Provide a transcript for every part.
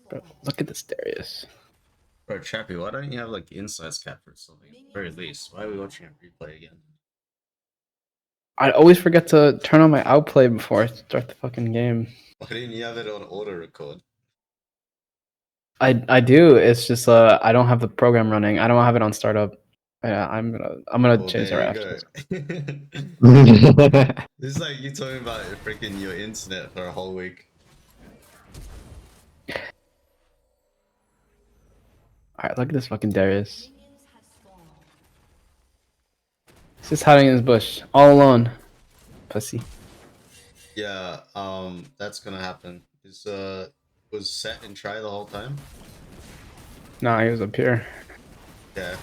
Bro, look at this Darius. Bro, Chappie, why don't you have like insights cap or something at the very least? Why are we watching a replay again? I always forget to turn on my outplay before I start the fucking game. Why didn't you have it on auto record? I do. It's just I don't have the program running. I don't have it on startup. Yeah, I'm gonna Well, change that there you after go. this. This is like you talking about freaking your internet for a whole week. Alright, look at this fucking Darius. He's just hiding in his bush, all alone. Pussy. Yeah, that's gonna happen. Was set and try the whole time? Nah, he was up here. Yeah.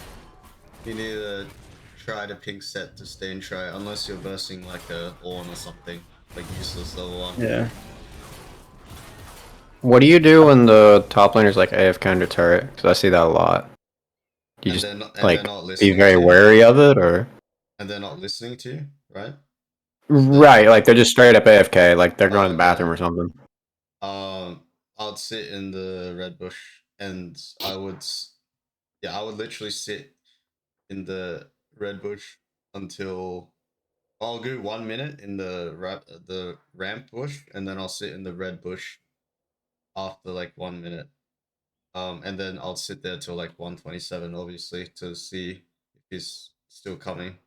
You need to try to ping set to stay and try, unless you're bursting like a Ornn or something. Like useless level 1. Yeah. What do you do when the top laner's like AFK under turret? Because I see that a lot. You And just they're not be listening very to you. wary of it, or And they're not listening to you, right? right? Like they're just straight up AFK, like they're going to the Okay. bathroom or something. I'd sit in the red bush, and I would literally sit in the red bush until I'll go 1 minute in the ramp bush, and then I'll sit in the red bush after like 1 minute. And then I'll sit there till like 127, obviously, to see if he's still coming.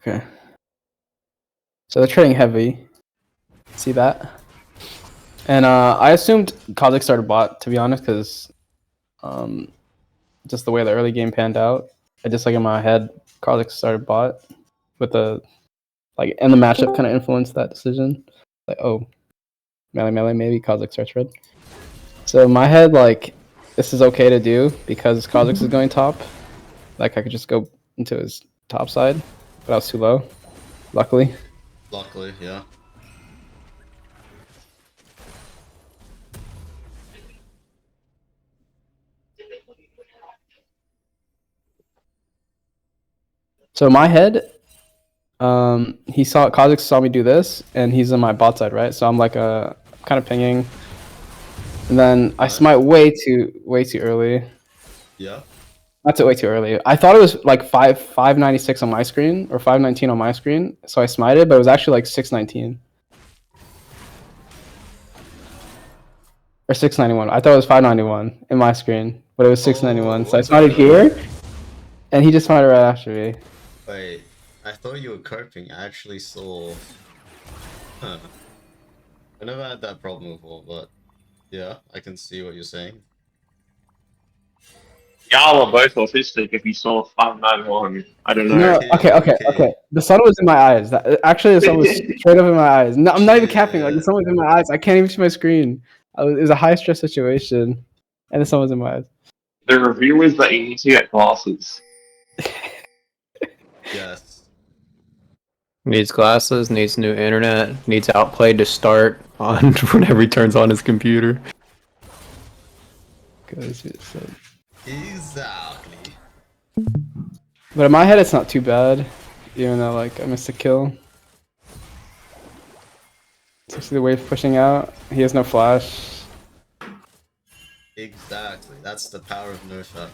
Okay. So they're trading heavy. See that? And I assumed Kha'Zix started bot, to be honest, because just the way the early game panned out. I just like in my head, Kha'Zix started bot with the and the matchup kind of influenced that decision. Like, oh, melee, maybe Kha'Zix starts red. So in my head, like, this is okay to do because Kha'Zix is going top. Like, I could just go into his top side, but I was too low. Luckily. Luckily, yeah. So in my head, Kha'Zix saw me do this, and he's on my bot side, right? So I'm like kind of pinging, and then I smite way too early. Yeah. That's way too early. I thought it was like 596 on my screen or 519 on my screen, so I smited, but it was actually like 619 or 691. I thought it was 591 in my screen, but it was 691. So I smited here, and he just smited right after me. Wait, I thought you were coping. I actually saw. Huh. I never had that problem before, but yeah, I can see what you're saying. Y'all are both autistic if you saw 591. I don't know. No, okay. The sun was in my eyes. Actually, the sun was straight up in my eyes. No, I'm not even capping. Like, the sun was in my eyes. I can't even see my screen. It was a high stress situation, and the sun was in my eyes. The review is that you need to get glasses. Yes. Needs glasses, needs new internet, needs outplay to start on whenever he turns on his computer. Exactly. But in my head, it's not too bad, even though like I missed a kill. So see the wave pushing out. He has no flash. Exactly. That's the power of no shot.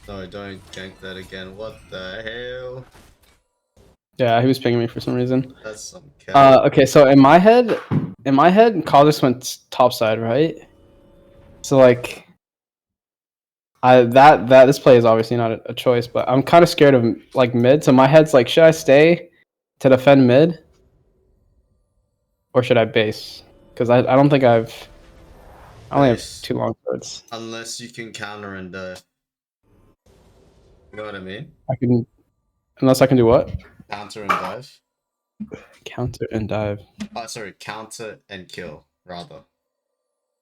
No, don't gank that again. What the hell? Yeah, he was pinging me for some reason. That's some cow. Okay, so in my head, Kha'Zix went top side, right? So like, this play is obviously not a choice, but I'm kind of scared of like mid. So my head's like, should I stay to defend mid, or should I base? Because I don't think I only have 2 long swords. Unless you can counter and you know what I mean? Unless I can do what? Counter and dive. Counter and dive. Sorry, counter and kill, rather.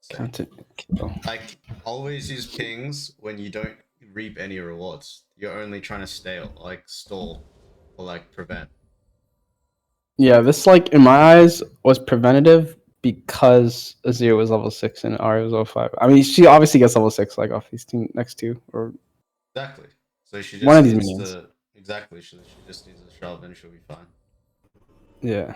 So, counter and kill. Like, always use pings when you don't reap any rewards. You're only trying to stall, or like prevent. Yeah, this like in my eyes was preventative, because Azir was level 6 and Ari was level 5. I mean, she obviously gets level 6 like off these next two or Exactly. So she one just of these needs minions. to exactly. She just needs a shove and she'll be fine. Yeah.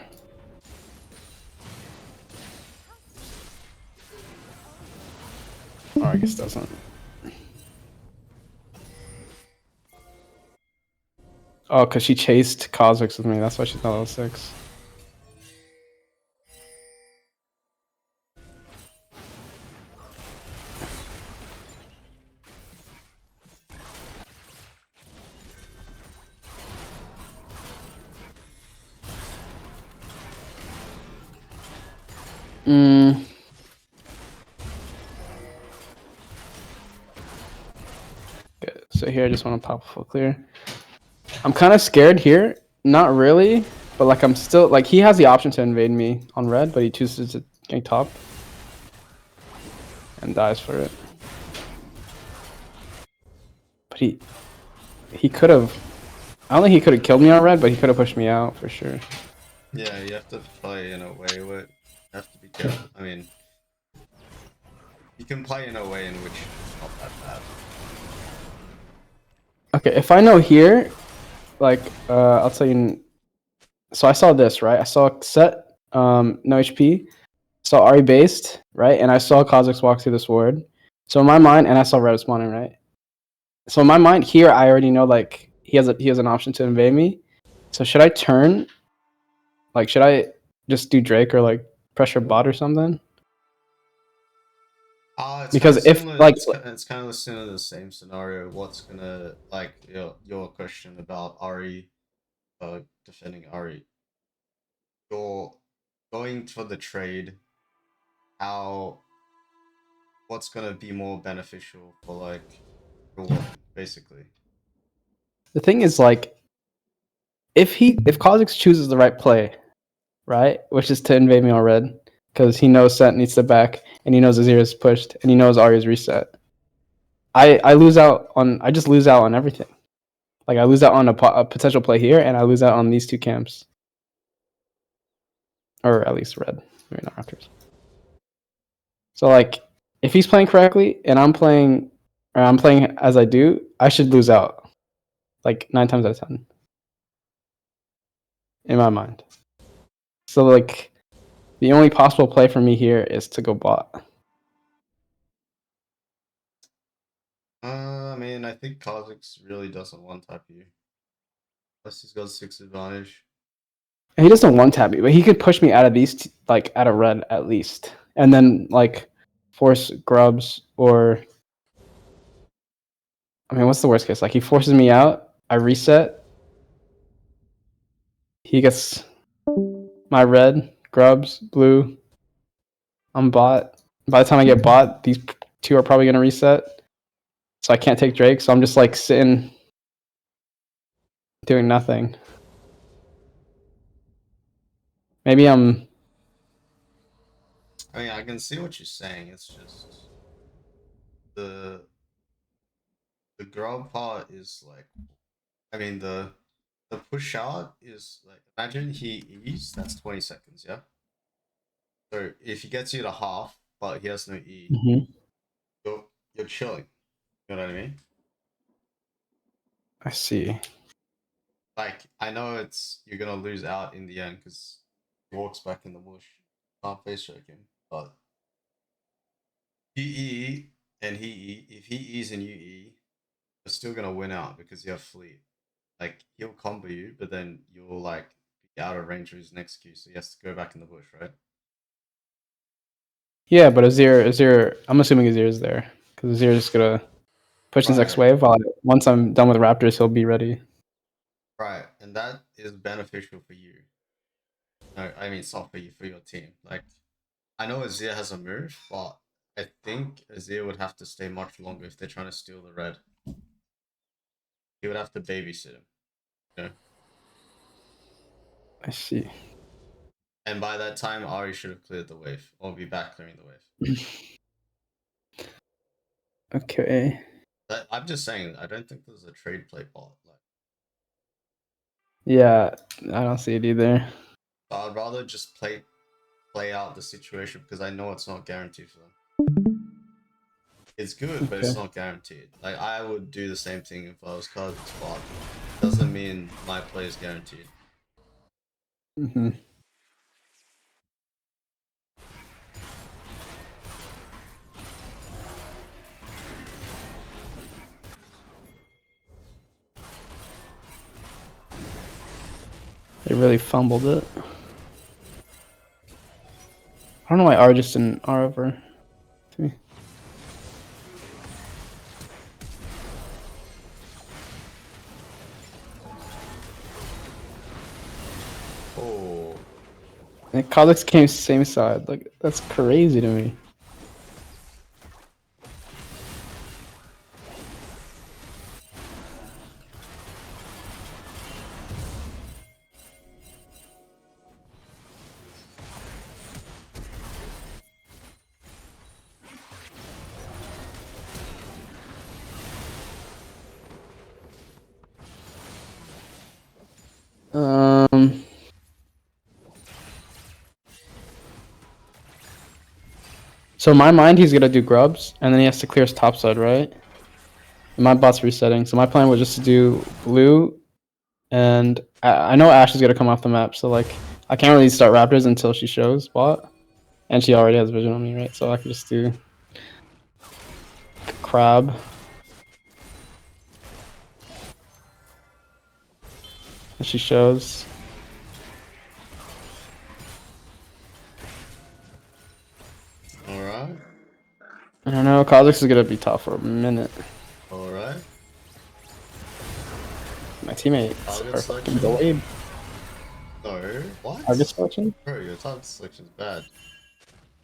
Or I guess doesn't. Oh, because she chased Cosmix with me. That's why she's not level 6. Mm. Okay, so here I just want to pop a full clear. I'm kind of scared here. Not really, but like I'm still like he has the option to invade me on red, but he chooses to gank top and dies for it. But he could have. I don't think he could have killed me on red, but he could have pushed me out for sure. Yeah, you have to play in a way where you have to be careful. I mean, you can play in a way in which it's not that bad. Okay, if I know here, like I'll tell you. So I saw this right. I saw set no HP. Saw Ari based right, and I saw Kha'Zix walk through this ward. So in my mind, and I saw red spawning right. So in my mind here, I already know like he has an option to invade me. So should I turn? Like, should I just do Drake or like pressure bot or something? It's Because kind of if similar, like it's kind of similar to the same scenario. What's gonna like your question about Ari, defending Ari? You're going for the trade. How? What's gonna be more beneficial for like your win, basically? the thing is like if Kha'Zix chooses the right play, right, which is to invade me on red, because he knows Set needs to back and he knows Azir is pushed and he knows Arya is reset. I lose out on I just lose out on everything. Like I lose out on a potential play here, and I lose out on these two camps, or at least red, maybe not Raptors. So like, if he's playing correctly and I'm playing as I do, I should lose out, like 9 times out of 10, in my mind. So like, the only possible play for me here is to go bot. I mean, I think Kha'Zix really doesn't one tap you. Unless he's got 6 advantage. And he doesn't one tap me, but he could push me out of these, like out of red at least, and then like force grubs or. I mean, what's the worst case? Like he forces me out, I reset. He gets my red, grubs, blue. I'm bot. By the time I get bot, these two are probably gonna reset. So I can't take Drake, so I'm just like sitting doing nothing. Maybe I'm I mean, I can see what you're saying. It's just the grub part is like, I mean the push out is like, imagine he E's, that's 20 seconds, yeah. So if he gets you to half, but he has no E, you're chilling. You know what I mean? I see. Like I know it's you're gonna lose out in the end because he walks back in the bush. Can't face choke him, but you E and he E. If he E's and you E, you're still gonna win out because you have fleet. Like he'll combo you, but then you'll like be out of range of his next Q, so he has to go back in the bush, right? Yeah, but Azir, I'm assuming Azir is there because Azir is just gonna push his next Right. wave. Once I'm done with Raptors, he'll be ready. Right, and that is beneficial for you. No, I mean it's not for you, for your team. Like I know Azir has a move, but I think Azir would have to stay much longer if they're trying to steal the red. He would have to babysit him. You know? I see. And by that time, Ari should have cleared the wave, or be back clearing the wave. Okay. But I'm just saying, I don't think there's a trade play bot. Like, Yeah, I don't see it either. I'd rather just play play out the situation because I know it's not guaranteed for them. It's good, but it's Okay. not guaranteed. Like I would do the same thing if I was Kha'Zix bot. Doesn't mean my play is guaranteed. Hmm. They really fumbled it. I don't know why R just didn't R over to me. Oh, And Kha'Zix came same side. Like that's crazy to me. Um. So in my mind, he's gonna do grubs, and then he has to clear his top side, right? And my bot's resetting, so my plan was just to do blue, and I know Ash is gonna come off the map, so like I can't really start Raptors until she shows bot, and she already has vision on me, right? So I can just do crab. And she shows. all right, I don't know. Kha'Zix is gonna be tough for a minute. all right. My teammates Target are fucking selection? delayed. No, what? Target selection? Bro, your target selection is bad.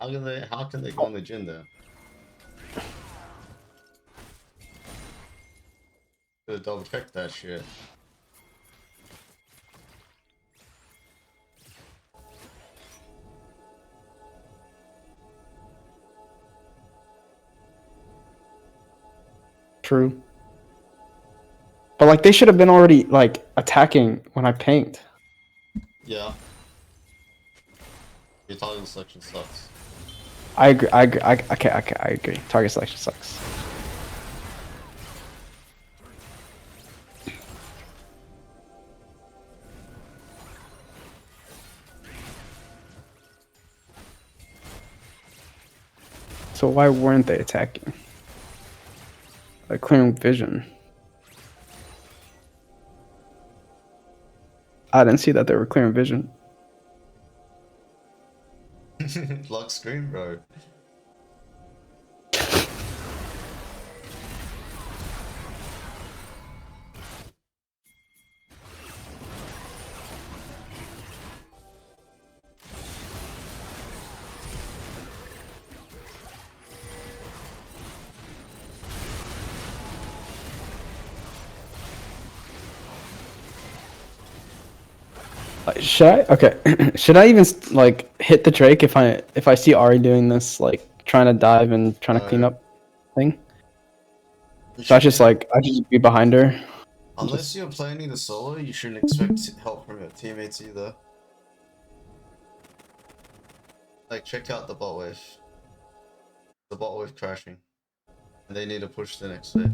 How can they go on the gym there? Gotta double check that shit. True. But like they should have been already like attacking when I pinged. Yeah. Your target selection sucks. I agree. I agree. Okay. I agree. Target selection sucks. So why weren't they attacking? Like clearing vision. I didn't see that they were clearing vision. Lock screen, bro. Should I? Okay. Should I even like hit the Drake if I see Ari doing this like trying to dive and trying to clean No. up thing? You So I just shouldn't- like I just be behind her. Unless you're playing the solo, you shouldn't expect help from your teammates either. Like, check out the bot wave. The bot wave crashing. And they need to push the next wave.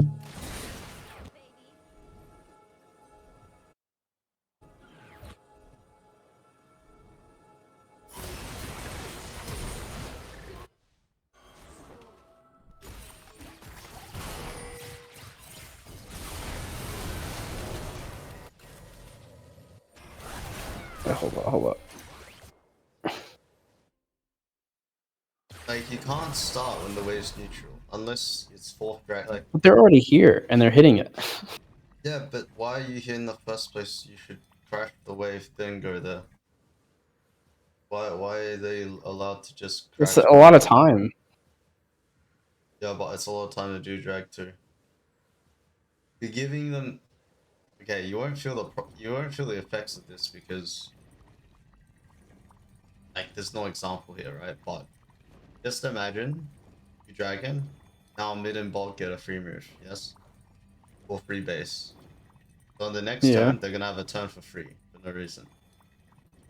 Wait, hold up. Like, you can't start when the wave's neutral. Unless it's fourth drag. Like, But they're already here and they're hitting it. yeah, but why are you here in the first place? You should crash the wave, then go there. Why are they allowed to just crash? It's a lot of time. Yeah, but it's a lot of time to do drag too. You're giving them. Okay, you won't feel the effects of this because like there's no example here, right? But just imagine you dragon, now mid and bot get a free move, yes? Or free base. So on the next Yeah. turn they're gonna have a turn for free for no reason.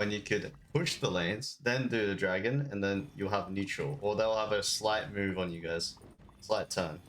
when you could push the lanes, then do the dragon, and then you'll have neutral, or they'll have a slight move on you guys, slight turn.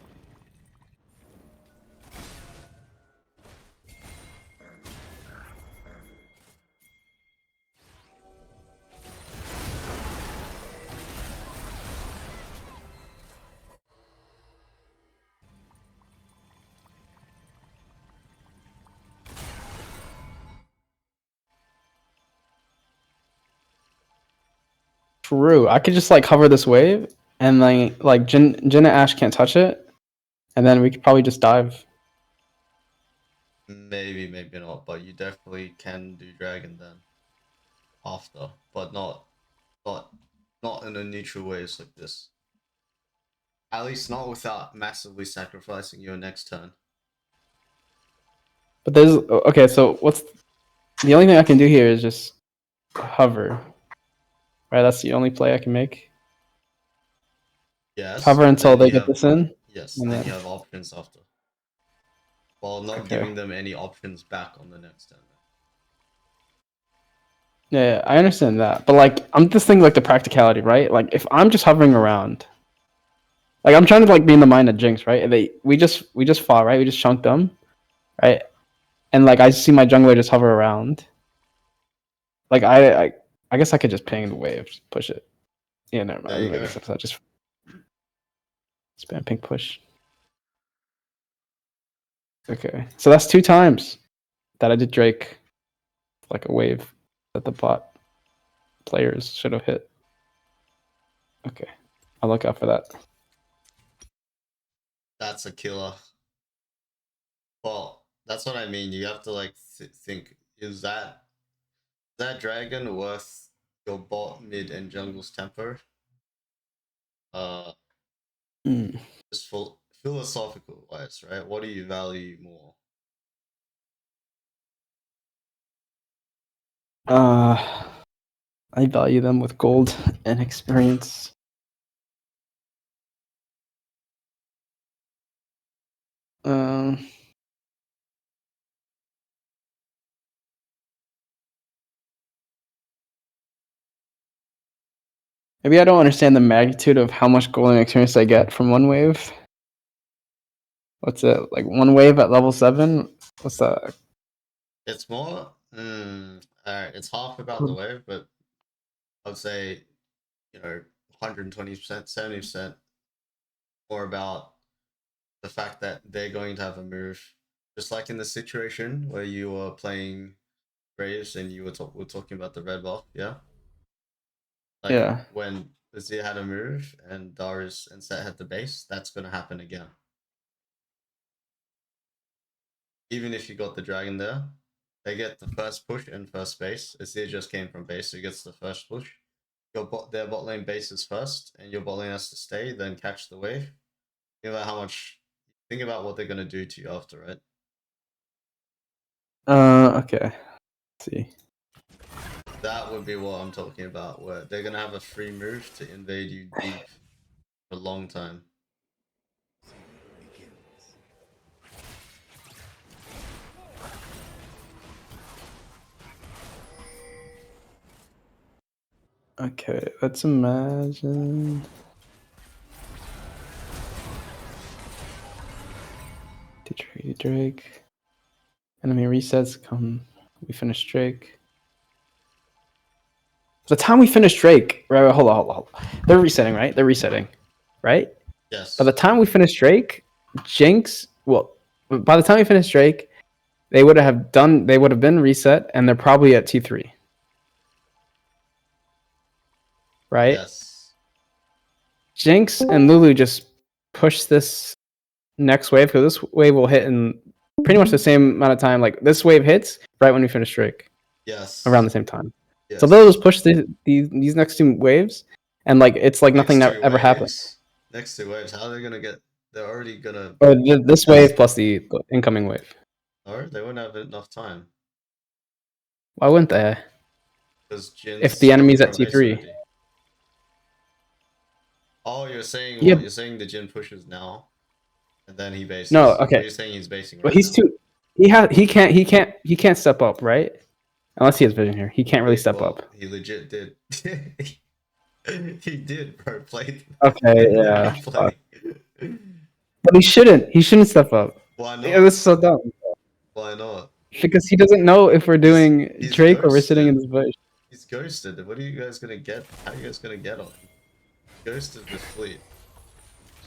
True. I could just like hover this wave, and then like Jin and Ash can't touch it, and then we could probably just dive. Maybe, maybe not, but you definitely can do dragon then. After, but not in a neutral ways like this. At least not without massively sacrificing your next turn. But there's okay. So what's the only thing I can do here is just hover. Right. That's the only play I can make. Yes. Hover until then they you get have- this in. Yes, and then then- you have options after. While not Okay. giving them any options back on the next turn. Yeah, I understand that, but like I'm just thinking like the practicality, right? Like if I'm just hovering around, like I'm trying to like be in the mind of Jinx, right? And we just fought, right? We just chunked them, right? And like I see my jungler just hover around. Like I guess I could just ping the wave, just push it. Yeah, never There you mind. I go. guess I just spam ping push. Okay, so that's 2 times that I did Drake, like a wave that the bot players should have hit. Okay, I'll look out for that. That's a killer. Well, that's what I mean. You have to like think: is that dragon worth your bot, mid, and jungle's tempo? Hmm. Just philosophical wise, right? What do you value more? I value them with gold and experience. Um, Maybe I don't understand the magnitude of how much gold and experience I get from one wave. What's it like? One wave at level 7? What's that? It's more. Alright, it's half about the wave, but I'd say, 120%, 70% more about the fact that they're going to have a move. Just like in the situation where you were playing Graves and you were talking about the red buff, yeah? Like Yeah. when Azir had a move and Darius and Set had the base, that's going to happen again. Even if you got the dragon there, they get the first push and first base. Azir just came from base, so he gets the first push. Their bot lane base is first, and your bot lane has to stay, then catch the wave. Think about think about what they're gonna do to you after, right? Okay. Let's see. That would be what I'm talking about, where they're gonna have a free move to invade you deep for a long time. Okay, let's imagine. Drake. Enemy resets. Come. We finish Drake. The time we finish Drake, right? Hold on. They're resetting, right? They're resetting, right? Yes. By the time we finish Drake, Jinx. Well, by the time we finish Drake, they would have been reset, and they're probably at T3. Right? Yes. Jinx and Lulu just push this next wave because this wave will hit in pretty much the same amount of time. Like this wave hits right when we finish Drake, Yes. around the same time. Yes. So they'll just push these next 2 waves, and like it's like nothing Next that two ever happened. waves. Next 2 waves. How are they gonna get? They're already gonna. Or this wave plus the incoming wave. Or they won't have enough time Why wouldn't they? because Jin's If the enemy's at from base T3. already. Oh, you're saying Yeah. what? You're saying the Jin pushes now, and then he bases. No, okay. Or you're saying he's basing. But Right he's now. too. He can't step up, right? Unless he has vision here. He can't really step Well, up. He legit did. He did, bro. Played. Okay, in the yeah. replay. But he shouldn't. He shouldn't step up. Why Yeah, not? this is so dumb. Why not? Because he doesn't know if we're doing he's Drake or we're sitting in ghosted. this bush. He's ghosted. What are you guys gonna get? How are you guys gonna get on? Ghosted with fleet.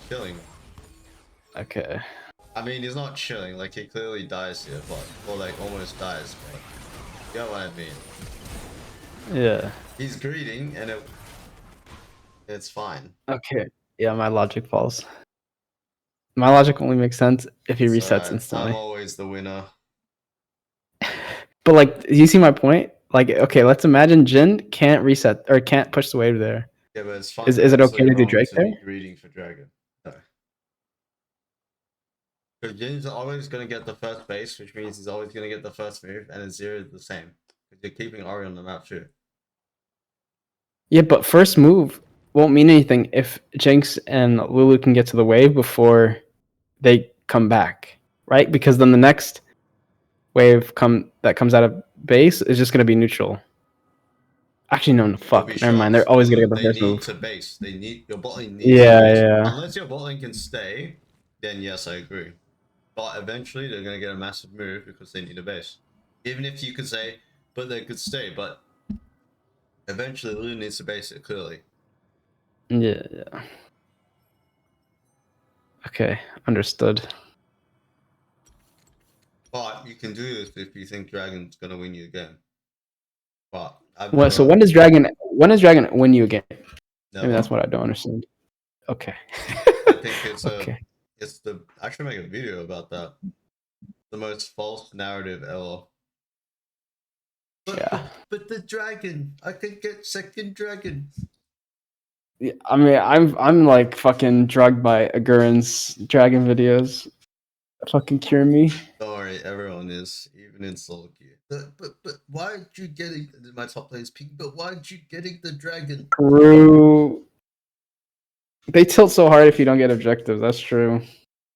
Chilling. Okay. I mean, he's not chilling. Like he clearly dies here, but or like almost dies. But you know what I mean? Yeah. He's greeting, and it's fine. Okay. Yeah, my logic falls. My logic only makes sense if he It's resets alright. instantly. I'm always the winner. But like, do you see my point? Like, okay, let's imagine Jin can't reset or can't push the wave there. Yeah, but it's Is it fundamentally okay to do wrong Drake to there? be greeting for Dragon. No. Because Jin's always going to get the first base, which means he's always going to get the first move, and it's zero the same. Because you're keeping Ori on the map too. Yeah, but first move won't mean anything if Jinx and Lulu can get to the wave before they come back, right? Because then the next wave that comes out of base is just gonna be neutral. Actually, no, They'll fuck. be Never mind. shots. They're always gonna get the They first need move. to base. They need your bot lane needs Yeah, to base. yeah. Unless your bot lane can stay, then yes, I agree. But eventually they're gonna get a massive move because they need a base. Even if you could say, but they could stay, but eventually Lulu needs to base it clearly. Yeah, yeah. Okay, understood. But you can do this if you think Dragon's gonna win you again. But I've What? So never- when does Dragon win you again? never. Maybe that's what I don't understand. Okay. I think it's okay. it's the I should make a video about that. The most false narrative ever. Yeah. But the dragon, I could get second dragon. Yeah, I mean, I'm like fucking drugged by Agurin's dragon videos. Fucking cure me. Don't worry, everyone is, even in solo queue. But why aren't you getting my top players peak? But why aren't you getting the dragon? True. They tilt so hard if you don't get objectives. That's true.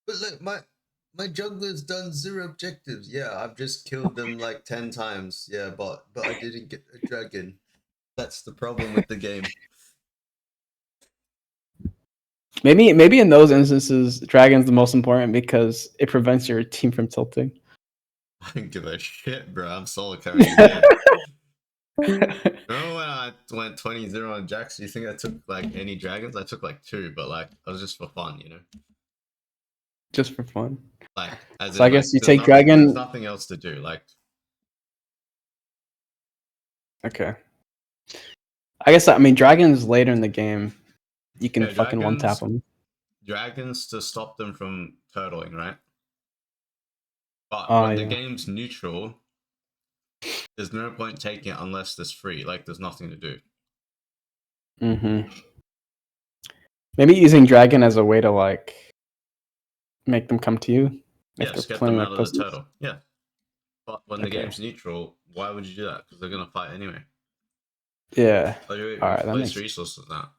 But look, my jungler's done 0 objectives. Yeah, I've just killed them like 10 times. Yeah, but I didn't get a dragon. That's the problem with the game. Maybe in those instances, dragon's the most important because it prevents your team from tilting. I don't give a shit, bro. I'm solo carrying the game. Remember when I went 20-0 on Jax? Do you think I took like any dragons? I took like 2, but like it was just for fun, you know. Just for fun. Like, as So I in, guess like, you there's take nothing- dragon. There's nothing else to do. Like, Okay. I guess dragon's later in the game. You can Yeah, fucking one tap them. dragons to stop them from turtling, right? But Oh, when the yeah. game's neutral, there's no point taking it unless there's free. Like, there's nothing to do. Mm-hmm. Maybe using dragon as a way to like make them come to you. If Yeah, they're just get playing them out like of the pussies. turtle. Yeah. But when the Okay. game's neutral, why would you do that? Because they're gonna fight anyway. Yeah. Like, you Alright, that waste makes- resources now.